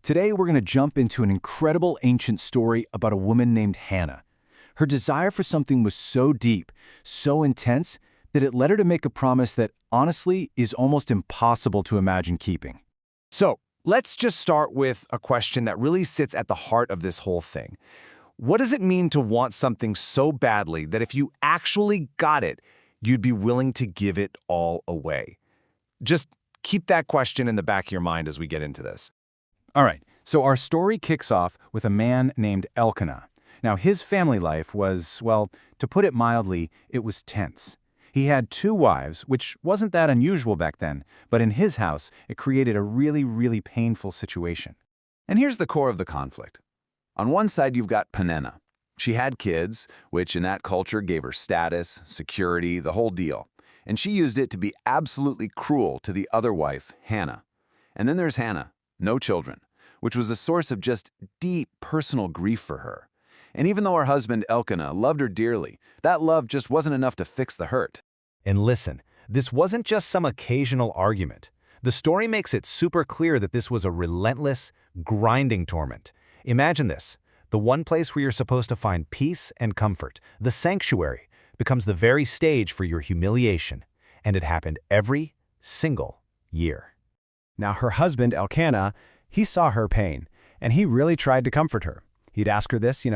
Today, we're going to jump into an incredible ancient story about a woman named Hannah. Her desire for something was so deep, so intense, that it led her to make a promise that, honestly, is almost impossible to imagine keeping. So, let's just start with a question that really sits at the heart of this whole thing. What does it mean to want something so badly that if you actually got it, you'd be willing to give it all away? Just keep that question in the back of your mind as we get into this. All right, so our story kicks off with a man named Elkanah. Now, his family life was, well, to put it mildly, it was tense. He had 2 wives, which wasn't that unusual back then, but in his house, it created a really painful situation. And here's the core of the conflict. On one side, you've got Peninnah. She had kids, which in that culture gave her status, security, the whole deal. And she used it to be absolutely cruel to the other wife, Hannah. And then there's Hannah, no children, which was a source of just deep personal grief for her. And even though her husband, Elkanah, loved her dearly, that love just wasn't enough to fix the hurt. And listen, this wasn't just some occasional argument. The story makes it super clear that this was a relentless, grinding torment. Imagine this. The one place where you're supposed to find peace and comfort, the sanctuary, becomes the very stage for your humiliation. And it happened every single year. Now, her husband, Elkanah, he saw her pain, and he really tried to comfort her. He'd ask her this,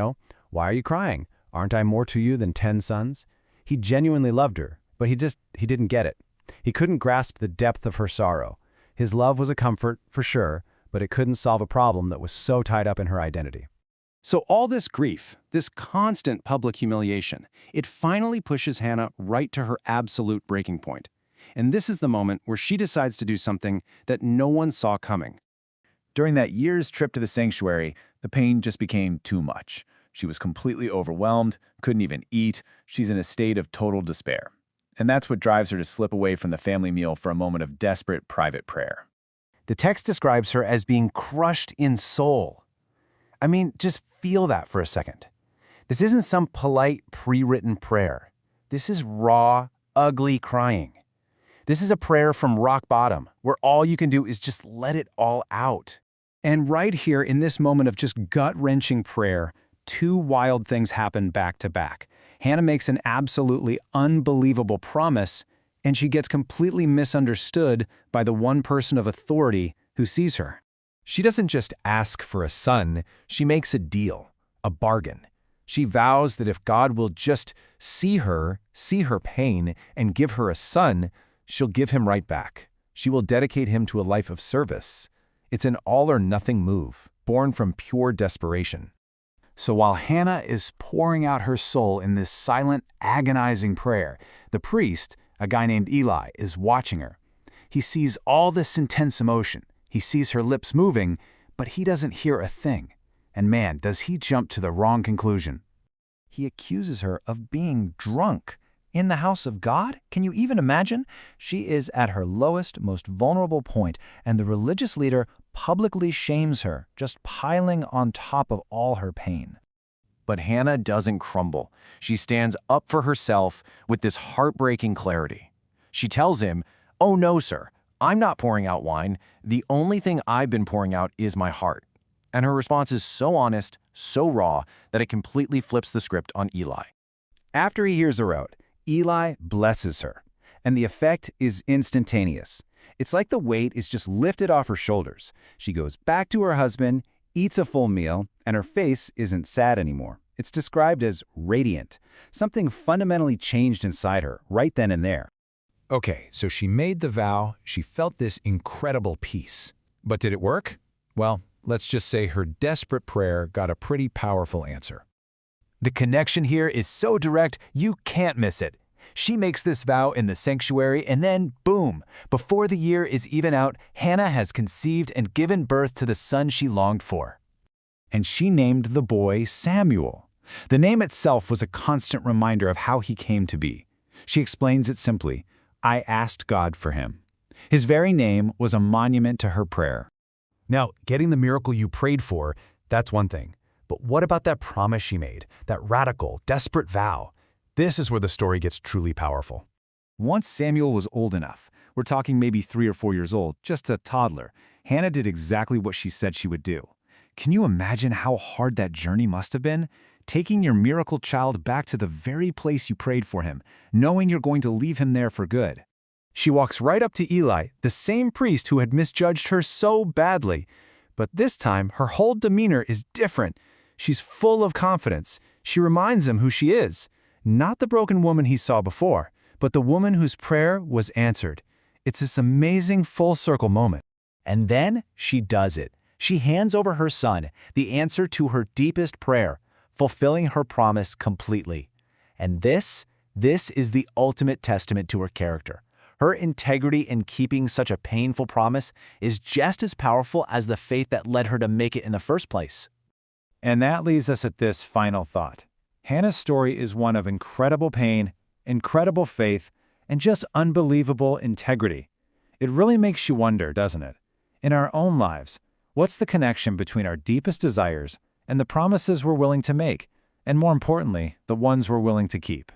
why are you crying? Aren't I more to you than 10 sons? He genuinely loved her, but he didn't get it. He couldn't grasp the depth of her sorrow. His love was a comfort, for sure, but it couldn't solve a problem that was so tied up in her identity. So all this grief, this constant public humiliation, it finally pushes Hannah right to her absolute breaking point. And this is the moment where she decides to do something that no one saw coming. During that year's trip to the sanctuary, the pain just became too much. She was completely overwhelmed, couldn't even eat. She's in a state of total despair. And that's what drives her to slip away from the family meal for a moment of desperate private prayer. The text describes her as being crushed in soul. I mean, just feel that for a second. This isn't some polite, pre-written prayer. This is raw, ugly crying. This is a prayer from rock bottom, where all you can do is just let it all out. And right here, in this moment of just gut-wrenching prayer, 2 wild things happen back to back. Hannah makes an absolutely unbelievable promise, and she gets completely misunderstood by the one person of authority who sees her. She doesn't just ask for a son, she makes a deal, a bargain. She vows that if God will just see her pain, and give her a son, she'll give him right back. She will dedicate him to a life of service. It's an all-or-nothing move, born from pure desperation. So while Hannah is pouring out her soul in this silent, agonizing prayer, the priest, a guy named Eli, is watching her. He sees all this intense emotion. He sees her lips moving, but he doesn't hear a thing. And man, does he jump to the wrong conclusion. He accuses her of being drunk. In the house of God? Can you even imagine? She is at her lowest, most vulnerable point, and the religious leader publicly shames her, just piling on top of all her pain. But Hannah doesn't crumble. She stands up for herself with this heartbreaking clarity. She tells him, "Oh no, sir, I'm not pouring out wine. The only thing I've been pouring out is my heart." And her response is so honest, so raw, that it completely flips the script on Eli. After he hears her out, Eli blesses her, and the effect is instantaneous. It's like the weight is just lifted off her shoulders. She goes back to her husband, eats a full meal, and her face isn't sad anymore. It's described as radiant. Something fundamentally changed inside her, right then and there. Okay, so she made the vow, she felt this incredible peace. But did it work? Well, let's just say her desperate prayer got a pretty powerful answer. The connection here is so direct, you can't miss it. She makes this vow in the sanctuary, and then, boom, before the year is even out, Hannah has conceived and given birth to the son she longed for. And she named the boy Samuel. The name itself was a constant reminder of how he came to be. She explains it simply, "I asked God for him." His very name was a monument to her prayer. Now, getting the miracle you prayed for, that's one thing. But what about that promise she made, that radical, desperate vow? This is where the story gets truly powerful. Once Samuel was old enough, We're talking maybe 3 or 4 years old, just a toddler. Hannah did exactly what she said she would do. Can you imagine how hard that journey must have been? Taking your miracle child back to the very place you prayed for him, knowing you're going to leave him there for good. She walks right up to Eli, the same priest who had misjudged her so badly. But this time, her whole demeanor is different. She's full of confidence. She reminds him who she is. Not the broken woman he saw before, but the woman whose prayer was answered. It's this amazing full-circle moment. And then she does it. She hands over her son, the answer to her deepest prayer, fulfilling her promise completely. And this is the ultimate testament to her character. Her integrity in keeping such a painful promise is just as powerful as the faith that led her to make it in the first place. And that leaves us at this final thought. Hannah's story is one of incredible pain, incredible faith, and just unbelievable integrity. It really makes you wonder, doesn't it? In our own lives, what's the connection between our deepest desires and the promises we're willing to make, and more importantly, the ones we're willing to keep?